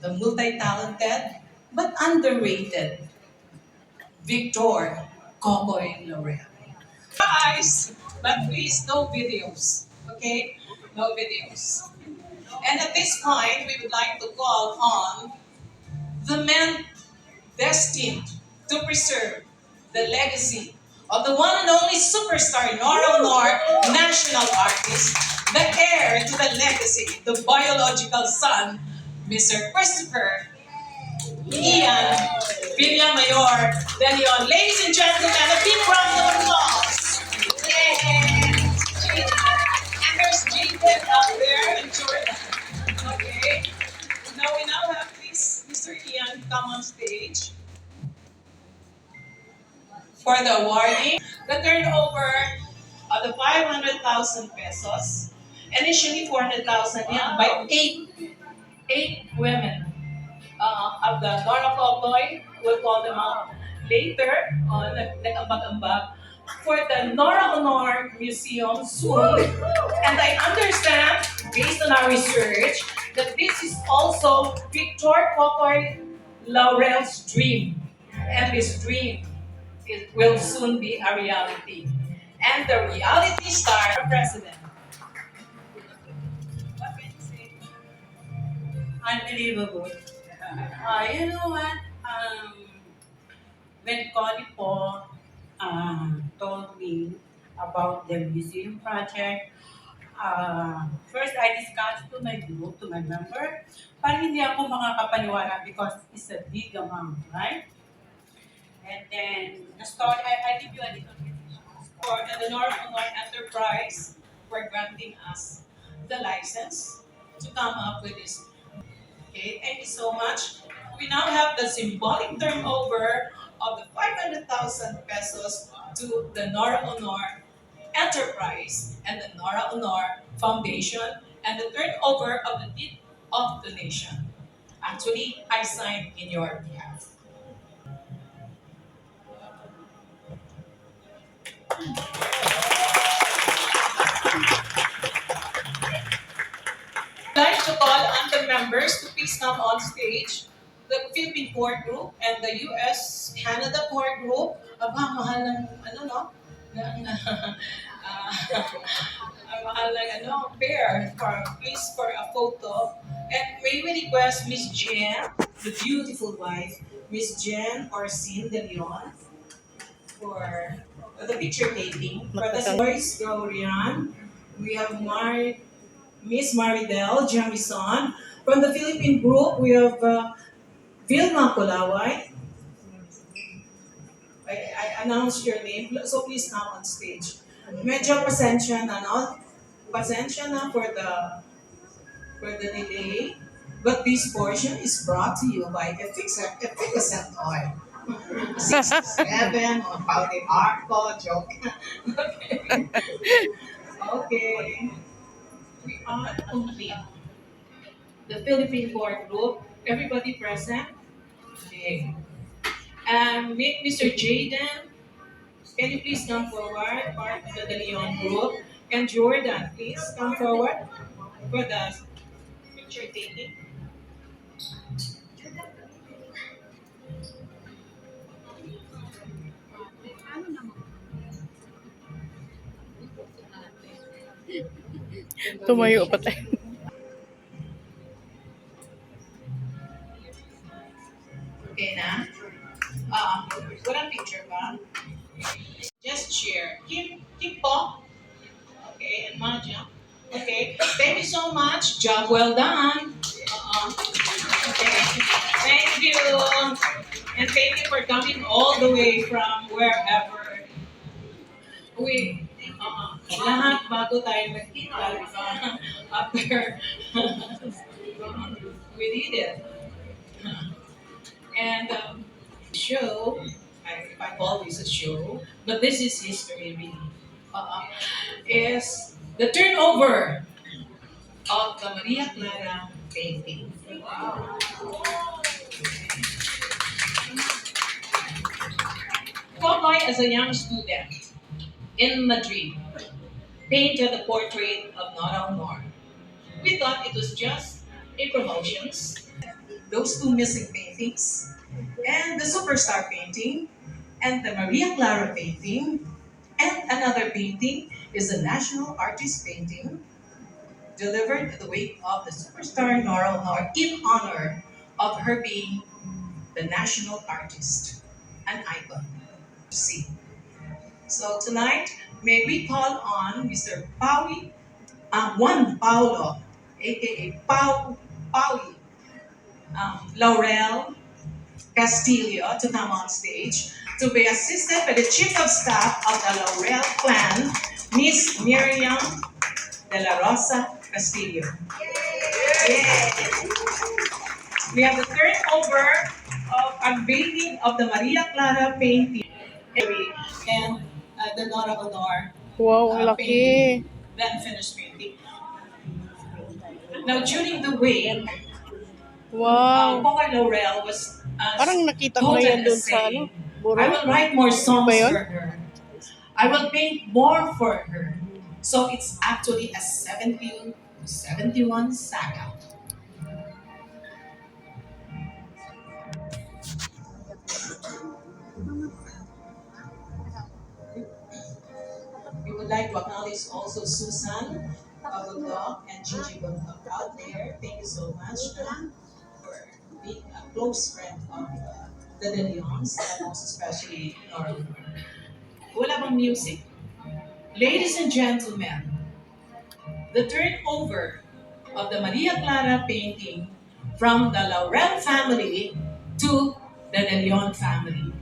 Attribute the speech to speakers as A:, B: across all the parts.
A: the multi-talented but underrated Victor Cocoy Laurel. Eyes, but please no videos. Okay? No videos. And at this point, we would like to call on the men destined to preserve the legacy of the one and only superstar Nora Honor, national artist, the heir to the legacy, the biological son, Mr. Christopher Ian Villamayor de Leon. Ladies and gentlemen, a big round of applause. Yay! And there's Jaden out there and Jordan. Okay. Now have please Mr. Ian come on stage for the awarding. The turnover of the 500,000 pesos, initially 400,000 by eight women of the Nora Cocoy. We'll call them out later on, nag-ambag-ambag, for the Nora Honor Museum soon. And I understand, based on our research, that this is also Victor Cocoy Laurel's dream. And his dream will soon be a reality. And the reality star, president. What can you say?
B: Unbelievable. You know what? When Connie po told me about the museum project, first I discussed to my group, to my member, parang hindi ako makakapaniwala because it's a big amount, right? And then the story, I give you a little bit.
A: For the Nora Honor Enterprise for granting us the license to come up with this. Okay, thank you so much. We now have the symbolic turnover of the 500,000 pesos to the Nora Honor Enterprise and the Nora Honor Foundation and the turnover of the deed of donation. Actually, I signed in your behalf. I'd like to call on the members to please come on stage. The Philippine Core Group and the US-Canada Core Group. Aba, mahal ng, ano no? Mahal ng, pair for a photo. And may we request Miss Jen, the beautiful wife, Miss Jen Orsin de Leon, for the picture taking. For the boys, Glorian, we have Miss Maridel Jamison. From the Philippine group, we have Vilma Kulaway. I announced your name, so please come on stage. Medyo pasensya na, no? Pasensya na for the delay. But this portion is brought to you by Efficacent Oil. 67 on Pauline Arco, joke. Okay. Okay. We are complete. The Philippine Core Group, everybody present? Okay. Mr. Jaden, can you please come forward, part of the De Leon Group? And Jordan, please come forward for the picture taking.
C: Tumayo pa tayo.
A: Okay na? Walang picture ba? Just share. Keep po. Okay, and Maja. Okay, thank you so much. Job well done. Okay, thank you. And thank you for coming all the way from wherever. Lahat bago tayo nagkita, after we did it. And show, if I call this a show, but this is history really, is the turnover of the Maria Clara painting. Wow. Cocoy, as a young student in Madrid, painted the portrait of Nora Honor. We thought it was just a promotions. those two missing paintings, and the Superstar painting, and the Maria Clara painting, and another painting is the National Artist painting delivered at the wake of the superstar Nora Honor in honor of her being the national artist, an icon. See. So tonight, may we call on Mr. Juan Paulo, aka Paui, Laurel Castillo to come on stage to be assisted by the Chief of Staff of the Laurel clan, Miss Miriam de la Rosa Castillo. Yay! We have the turnover of unveiling of the Maria Clara painting and the Nora Honor
C: Wow, ang laki.
A: painting, then finished painting. Now during the wake,
C: Wow.
A: Pocoy Laurel was
C: Parang nakita ko na yan
A: quoted
C: doon
A: as
C: sa
A: saying,
C: buro.
A: I will write more songs
C: Ba yun?
A: for her. I will paint more for her. So it's actually a 17 to 71 saga. We would like to acknowledge also Susan Agudok and Gigi Agudok out there. Thank you so much for being a close friend of the De Leons and also especially Nora. Wala bang music? Ladies and gentlemen, the turnover of the Maria Clara painting from the Laurel family to the De Leon family.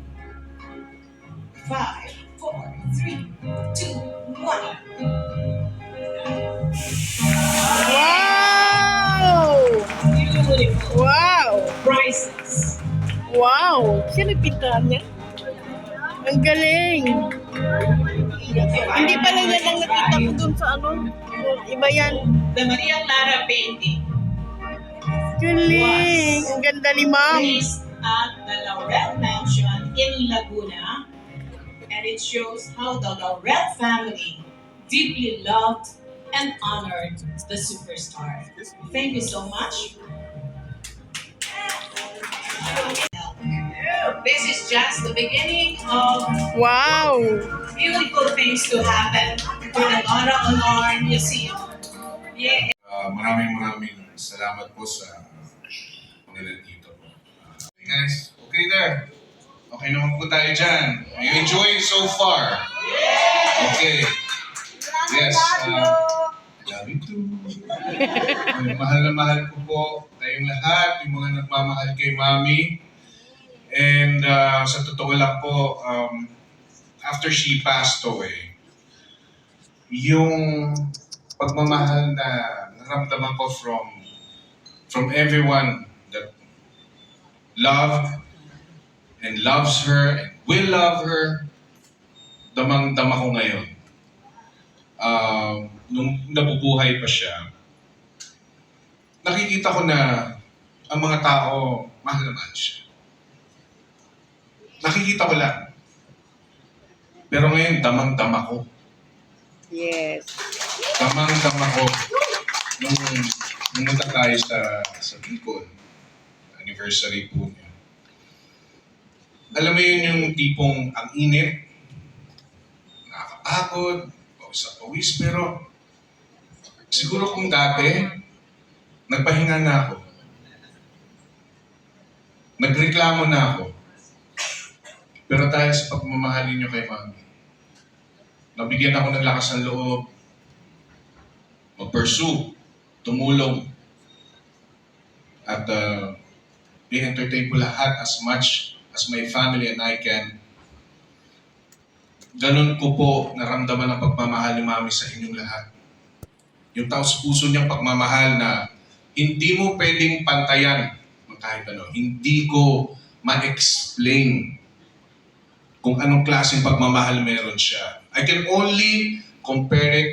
A: 5, 4, 3, 2, 1.
C: Wow!
A: Beautiful.
C: Wow!
A: Priceless.
C: Wow! Sino pintahan niya? Ang galing! Hindi pala yan ang nakita ko dun sa ano. Iba yan.
A: The Maria Clara painting
C: Galing! Ang ganda ni ma'am.
A: placed at the Laurel Mansion in Laguna, and it shows how the Laurel family deeply loved and honored the superstar. Thank you so much. This is just the beginning of
C: Wow!
A: beautiful things to happen for the Nora Honor Museum. Yeah.
D: Maraming salamat po sa mga nandito. Hey guys, okay there? Okay naman po tayo dyan. Are you enjoying so far? Okay. Yes. Love you too. Mahal na mahal ko po tayong lahat, yung mga nagmamahal kay Mami. And sa totoo lang po, after she passed away, yung pagmamahal na naramdaman ko from everyone that loved and loves her and will love her, damang-dama ko ngayon. Nung nabubuhay pa siya, nakikita ko na ang mga tao, mahal na mahal siya. Nakikita ko lang. Pero ngayon, damang-dama ko.
C: Yes.
D: Damang-dama ko nung pumunta tayo sa Bicol. Anniversary po niya. Alam mo yun yung tipong ang init, nakakapagod, pawis, pero siguro kung dati, nagpahinga na ako. Nagreklamo na ako. Pero dahil sa pagmamahalin niyo kay Mami, nabigyan ako ng lakas ng loob, mag-pursue, tumulong, at i-entertain ko lahat as much as my family and I can. Ganun ko po naramdaman ang pagmamahal ni Mami sa inyong lahat. Yung taos puso niyang pagmamahal na hindi mo pwedeng pantayan kahit ano. Hindi ko ma-explain kung anong klaseng pagmamahal meron siya. I can only compare it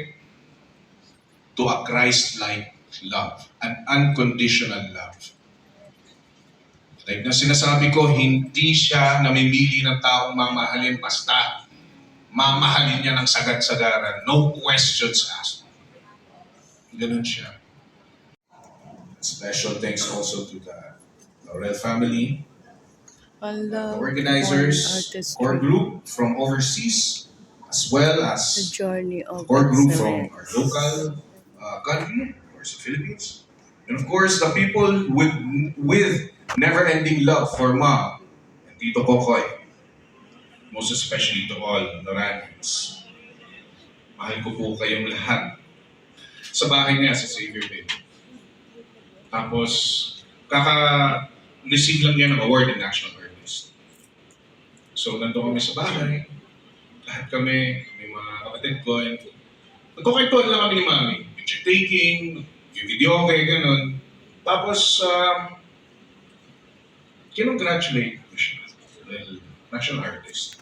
D: to a Christ-like love, an unconditional love. Like na sinasabi ko, hindi siya namimili ng taong mamahalin basta mamahalin niya ng sagad-sagaran. No questions asked. Ganun siya. Special thanks also to the Laurel family, the
C: Hello,
D: organizers, core group from overseas, as well
C: The
D: as
C: journey
D: the
C: of
D: core group from our
C: excellence.
D: local country, of course, the Philippines. And of course, the people with never-ending love for Ma and Tito Kokoy. Most especially to all Noranians. Mahal ko po kayong lahat. Sa bahay niya, sa Xavier Bay. Tapos, kaka-receive lang niya ng award in National Artist. So, nandun kami sa bahay. Lahat kami, may mga kapatid ko. Nagkukwentuhan lang kami ni Mami. Picture taking, video okay, ganun. Tapos, kinongratulate ko siya. Well, National Artist.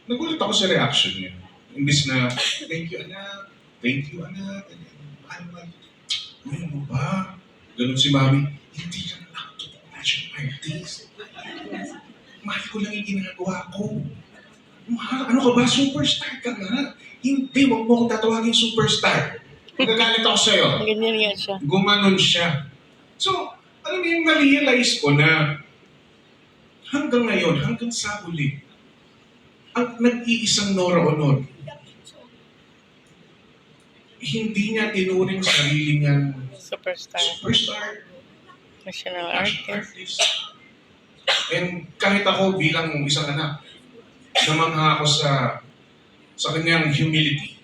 D: Nagulat ako sa reaction niya. Imbis na, thank you anak, thank you anak. Mahal, ano mo ba? Ganun si Mami, hindi ka na nakatotoo national artist. Mahal ko lang yung ginagawa ko. Mahal, ano ka ba? Superstar ka nga. Hindi, wag mo akong tatawagin superstar. Magagalit ako sa'yo.
C: Ganyan nga siya.
D: Gumanon siya. So, alam mo yung na-realize ko na hanggang ngayon, hanggang sa huli, ang nag-iisang Nora Honor, hindi niya tinuring sarili niyang superstar,
C: National
D: artist. And kahit ako bilang isang anak, namangha ako sa kanyang humility,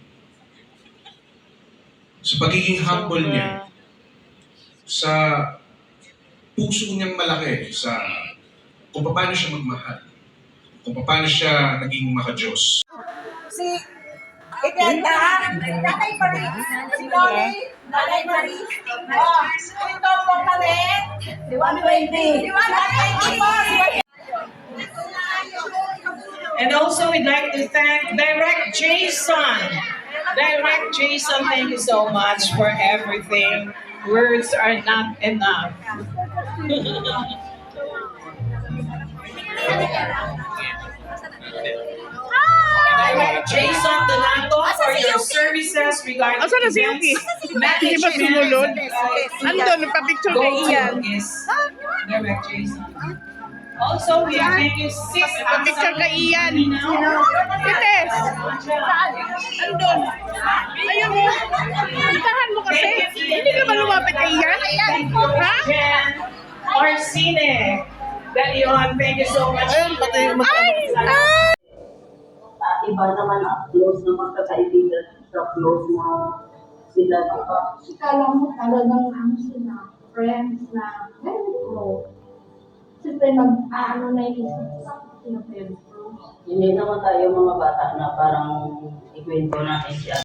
D: sa pagiging humble niya, sa puso niyang malaki, sa kung paano siya magmahal, kung paano siya naging maka-Diyos.
E: Si Iganda, Nanay Marie, si Loli, Nanay Marie, ito po kami, si 120.
A: And also, we'd like to thank Direct Jason. Direct Jason, thank you so much for everything. Words are not enough. Direct Jason Donato for your services regarding
C: Asa na si Yuki? Hindi ba sumunod? Andun, nagpa-picture kay Ian.
A: Is Direct Jason. Also, we are thanking Sis
C: Nagpa-picture kay Ian. Kites! Andun. Ayun mo. Puntahan mo kasi. Hindi ka ba lumapit kay Ian? Ha?
A: Jen Orsine. Dalion, thank you so much.
C: Ayun, pati yung
F: Iba naman ang close na magkakaibigan sa close na sila, di ba?
G: Kala mo talagang ano sila, friends na, ko. Siyempre mag-ano na yung sila friends ko.
F: Hindi naman tayo mga bata na parang ikwento natin siya.